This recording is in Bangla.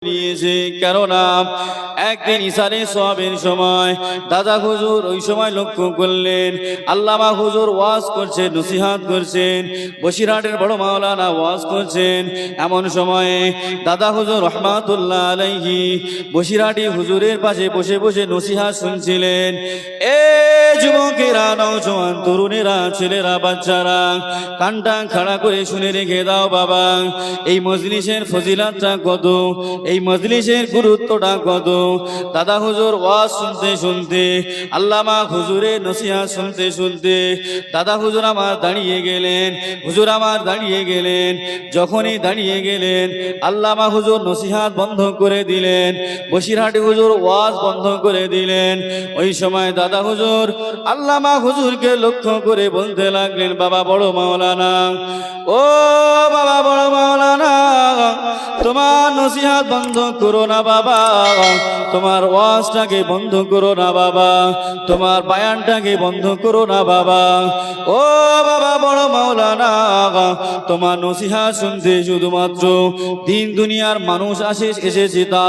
নিয়েছে। কেননা একদিন ইসারে সওয়াবের সময় দাদা হুজুর ওই সময় লক্ষ্য করলেন আল্লামা হুজুর ওয়াজ করছেন, নসিহত করছেন, বসিরহাটের বড় মাওলানা ওয়াজ করছেন। এমন সময়ে দাদা হুজুর রহমাতুল্লাহ আলাইহি বসিরহাটি হুজুরের পাশে বসে বসে নসিহত শুনছিলেন। এ যুবকেরা, নওজোয়ান তরুণেরা, ছেলেরা, বাচ্চারা, কানটা খাড়া করে শুনে রেখে দাও বাবা। এই মজলিসের ফজিলাতটা কত, এই মজলিসের গুরুত্বটা কত। দাদা হুজুর ওয়াজ শুনতে শুনতে, আল্লামা হুজুরের নসিহত শুনতে শুনতে দাদা হুজুর আমার দাঁড়িয়ে গেলেন। হুজুর আমার দাঁড়িয়ে গেলেন। যখনই দাঁড়িয়ে গেলেন আল্লামা হুজুর নসিহত বন্ধ করে দিলেন, বসিরহাটি হুজুর ওয়াজ বন্ধ করে দিলেন। ওই সময় দাদা হুজুর আল্লামা হুজুরকে লক্ষ্য করে বলতে লাগলেন, বাবা বড় মাওলানা, ও বাবা বড় মাওলানা, তোমার নসিহত বন্ধ করো না বাবা, তোমার ওয়াজটাকে বন্ধ করো না বাবা, তোমার বায়ানটাকে বন্ধ করো না বাবা। ও বাবা বড় মাওলানা, তোমার নসিহত শুনতে শুধুমাত্র দিন দুনিয়ার মানুষ এসেছে তা